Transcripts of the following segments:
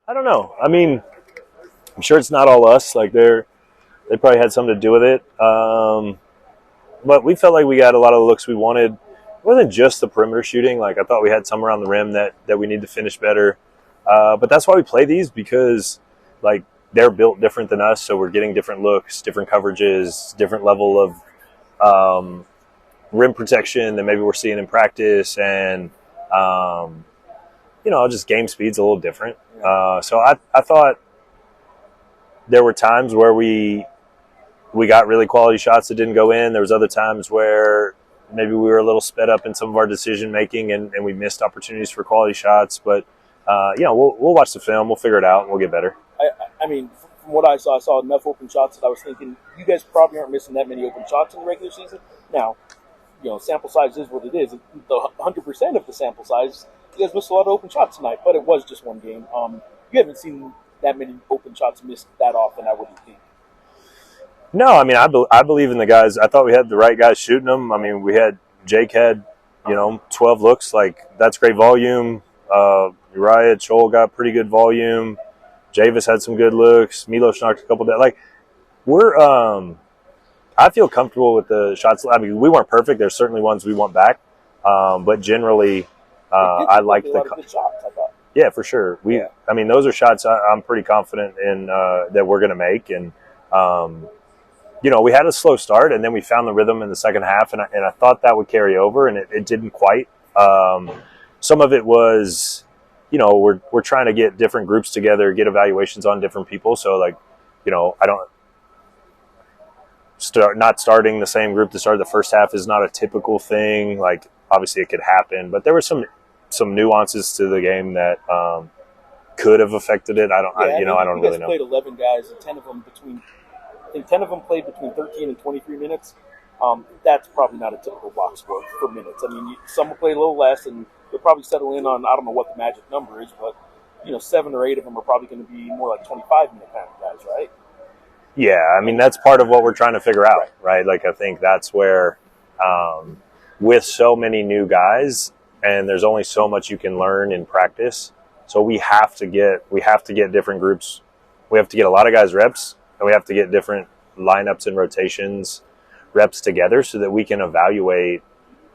I don't know. I mean, I'm sure it's not all us. Like they probably had something to do with it. But we felt like we got a lot of the looks we wanted. It wasn't just the perimeter shooting. Like I thought we had some around the rim that we need to finish better. But that's why we play these, because like they're built different than us, so we're getting different looks, different coverages, different level of rim protection than maybe we're seeing in practice, and just game speed's a little different. So I thought there were times where we got really quality shots that didn't go in. There was other times where maybe we were a little sped up in some of our decision making and we missed opportunities for quality shots. But we'll watch the film, we'll figure it out, and we'll get better. I mean, from what I saw enough open shots that I was thinking you guys probably aren't missing that many open shots in the regular season. Now, sample size is what it is. The 100% of the sample size, you guys missed a lot of open shots tonight, but it was just one game. You haven't seen that many open shots missed that often, I wouldn't think. No, I mean, I believe in the guys. I thought we had the right guys shooting them. I mean, Jake had, 12 looks. Like, that's great volume. Uriah Chol got pretty good volume. Javis had some good looks. Milos knocked a couple down. Like, I feel comfortable with the shots. I mean, we weren't perfect. There's certainly ones we want back. But generally, I liked the good shots, I thought. Yeah, for sure. I mean, those are shots I'm pretty confident in that we're going to make. And, we had a slow start, and then we found the rhythm in the second half, and I thought that would carry over, and it didn't quite. Some of it was, we're trying to get different groups together, get evaluations on different people. So, like, I don't not starting the same group to start the first half is not a typical thing. Like, obviously it could happen, but there were some nuances to the game that could have affected it. I don't really know. Played 11 guys, and 10 of them played between 13 and 23 minutes. That's probably not a typical box score for minutes. I mean, some will play a little less, and they'll probably settle in on, I don't know what the magic number is, but 7 or 8 of them are probably going to be more like 25-minute kind of guys, right? Yeah, I mean, that's part of what we're trying to figure out, right? Like, I think that's where, with so many new guys, and there's only so much you can learn in practice, so we have to get different groups. We have to get a lot of guys reps, and we have to get different lineups and rotations reps together so that we can evaluate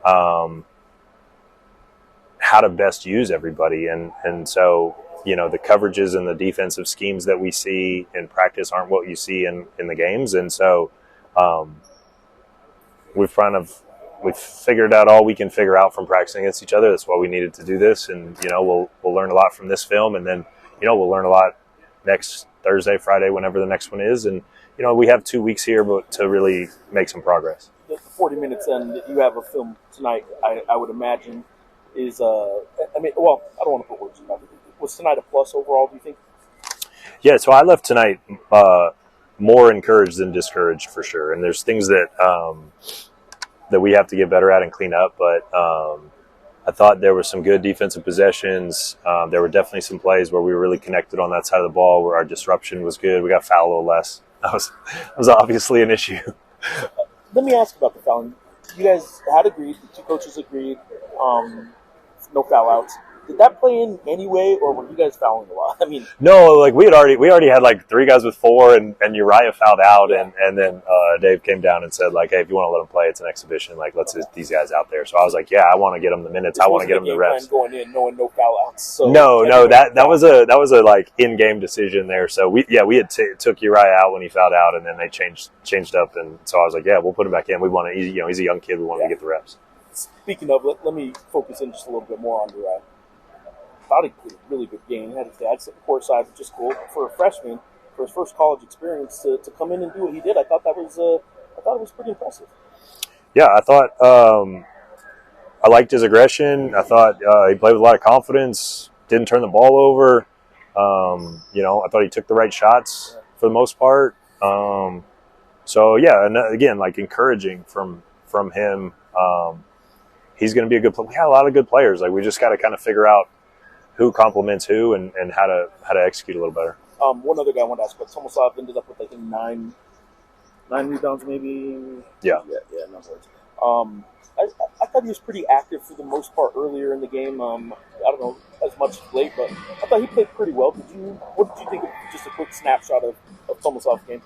how to best use everybody. And so, the coverages and the defensive schemes that we see in practice aren't what you see in the games. And so we've figured out all we can figure out from practicing against each other. That's why we needed to do this. And, we'll learn a lot from this film, and then, we'll learn a lot next Thursday, Friday, whenever the next one is. And, we have 2 weeks here to really make some progress. The 40 minutes then that you have a film tonight, I would imagine, is, I don't want to put words in my mouth. Was tonight a plus overall, do you think? Yeah, so I left tonight more encouraged than discouraged for sure. And there's things that that we have to get better at and clean up. But I thought there were some good defensive possessions. There were definitely some plays where we were really connected on that side of the ball, where our disruption was good. We got fouled a little less. That was obviously an issue. Let me ask about the fouling. You guys had agreed, the two coaches agreed, no foul outs. Did that play in anyway, or were you guys fouling a lot? I mean, no, like we already had like 3 guys with 4, and Uriah fouled out, and then Dave came down and said, like, hey, if you want to let them play, it's an exhibition. Like, let's get these guys out there. So I was like, yeah, I want to get them the minutes. I want to get them the reps. Going in, knowing no foul outs. So no, that was a like in-game decision there. So we had took Uriah out when he fouled out, and then they changed up, and so I was like, yeah, we'll put him back in. We want to, he's a young kid. We want to get the reps. Speaking of, let me focus in just a little bit more on Uriah. I thought he played a really good game. He had his dad sitting courtside, which is cool for a freshman, for his first college experience to come in and do what he did. I thought it was pretty impressive. Yeah, I thought I liked his aggression. I thought he played with a lot of confidence. Didn't turn the ball over. I thought he took the right shots for the most part. So yeah, and again, like encouraging from him. He's going to be a good player. We got a lot of good players. Like we just got to kind of figure out who complements who and how to execute a little better. One other guy I wanted to ask about, Tomasov ended up with I think nine rebounds maybe. Yeah, not words. I thought he was pretty active for the most part earlier in the game. I don't know as much as late, but I thought he played pretty well. What did you think of just a quick snapshot of Tomasov's game?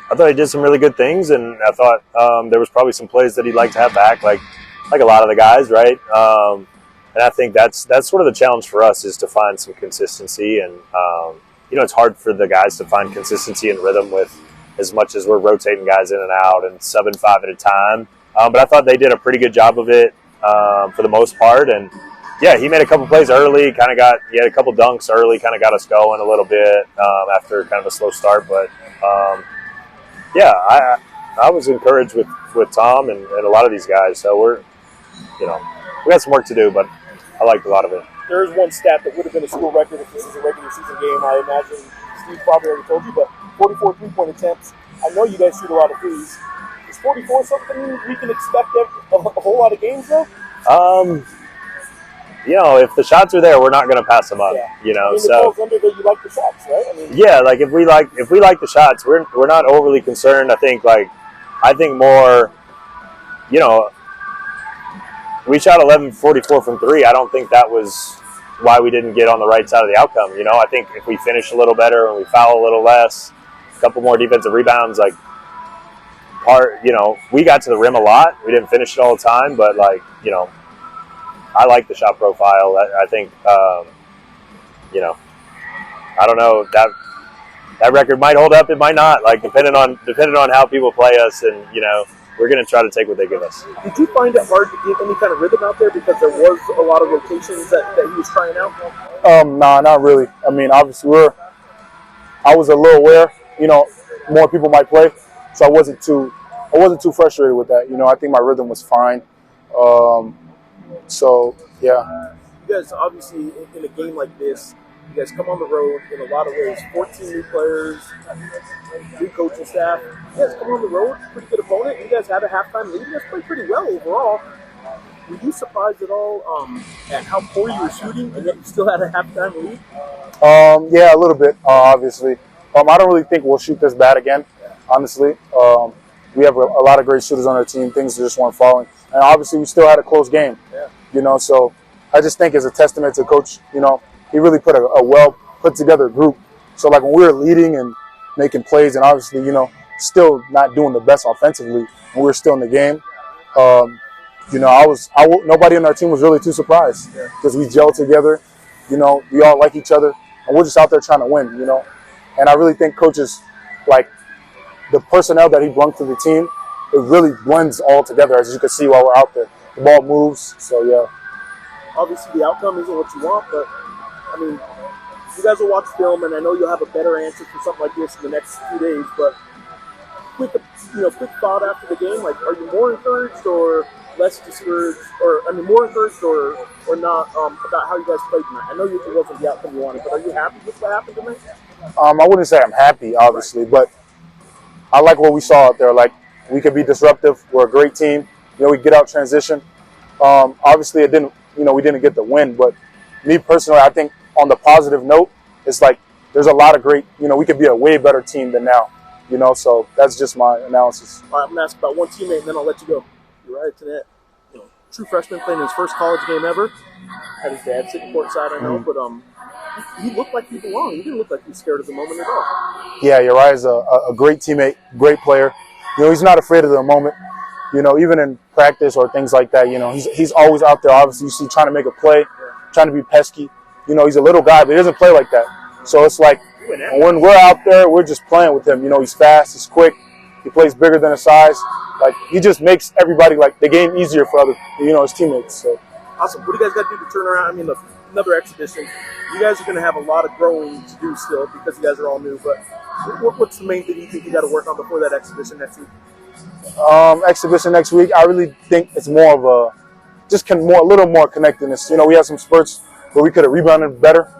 I thought he did some really good things, and I thought there was probably some plays that he'd like to have back, like a lot of the guys, right? And I think that's sort of the challenge for us, is to find some consistency. And it's hard for the guys to find consistency and rhythm with as much as we're rotating guys in and out and subbing 5 at a time. But I thought they did a pretty good job of it for the most part. And yeah, he made a couple plays early. He had a couple dunks early, kind of got us going a little bit after kind of a slow start. But yeah, I was encouraged with Tom and a lot of these guys. So we got some work to do, but I liked a lot of it. There is one stat that would have been a school record if this is a regular season game. I imagine Steve probably already told you, but 44 3-point attempts. I know you guys shoot a lot of threes. Is 44 something we can expect a whole lot of games, though? If the shots are there, we're not going to pass them up. Yeah. It falls under that you like the shots, right? Yeah, like if we like the shots, we're not overly concerned. I think more, we shot 11-44 from 3. I don't think that was why we didn't get on the right side of the outcome. I think if we finish a little better and we foul a little less, a couple more defensive rebounds, we got to the rim a lot. We didn't finish it all the time, but I like the shot profile. I think, I don't know, that record might hold up. It might not, depending on how people play us, and we're going to try to take what they give us. Did you find it hard to get any kind of rhythm out there because there was a lot of rotations that he was trying out? Nah, not really. I mean, obviously I was a little aware, more people might play, so I wasn't too frustrated with that. I think my rhythm was fine. So yeah. You guys obviously in a game like this, you guys come on the road in a lot of ways. 14 new players, new coaching staff. You guys come on the road, pretty good opponent. You guys had a halftime lead. You guys played pretty well overall. Were you surprised at all at how poor you were shooting, and yet you still had a halftime lead? Yeah, a little bit, obviously. I don't really think we'll shoot this bad again, honestly. We have a lot of great shooters on our team. Things just weren't falling. And obviously we still had a close game, so I just think it's a testament to Coach, he really put a well put together group. So when we were leading and making plays, and obviously, still not doing the best offensively, when we were still in the game, nobody on our team was really too surprised because we gelled together. We all like each other, and we're just out there trying to win. And I really think Coach's the personnel that he brought to the team, it really blends all together, as you can see while we're out there. The ball moves, so yeah. Obviously, the outcome isn't what you want, but you guys will watch film, and I know you'll have a better answer for something like this in the next few days. But quick thought after the game, are you more encouraged or less discouraged, or more encouraged or not about how you guys played tonight? I know it wasn't the outcome you wanted, but are you happy with what happened tonight? I wouldn't say I'm happy, obviously, but I like what we saw out there. We could be disruptive. We're a great team. We get out transition. Obviously, it didn't. We didn't get the win. But me personally, I think on the positive note, it's there's a lot of great. We could be a way better team than now. So that's just my analysis. All right, I'm gonna ask about one teammate, and then I'll let you go. Uriah Tenet, true freshman playing his first college game ever. Had his dad sitting courtside, I know, but he looked like he belonged. He didn't look like he was scared of the moment at all. Yeah, Uriah's a great teammate, great player. He's not afraid of the moment. Even in practice or things like that, he's always out there. Obviously, you see trying to make a play, trying to be pesky. He's a little guy, but he doesn't play like that. So it's when we're out there, we're just playing with him. He's fast, he's quick, he plays bigger than his size. He just makes everybody the game easier for other, his teammates. So awesome. What do you guys got to do to turn around? Another exhibition. You guys are going to have a lot of growing to do still because you guys are all new. But what's the main thing you think you got to work on before that exhibition next week? Exhibition next week, I really think it's more of a little more connectedness. We had some spurts where we could have rebounded better.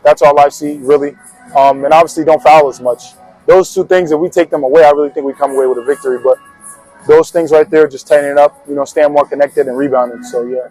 That's all I see really, and obviously don't foul as much. Those two things, if we take them away, I really think we come away with a victory. But those things right there, just tightening up, staying more connected and rebounding. So yeah.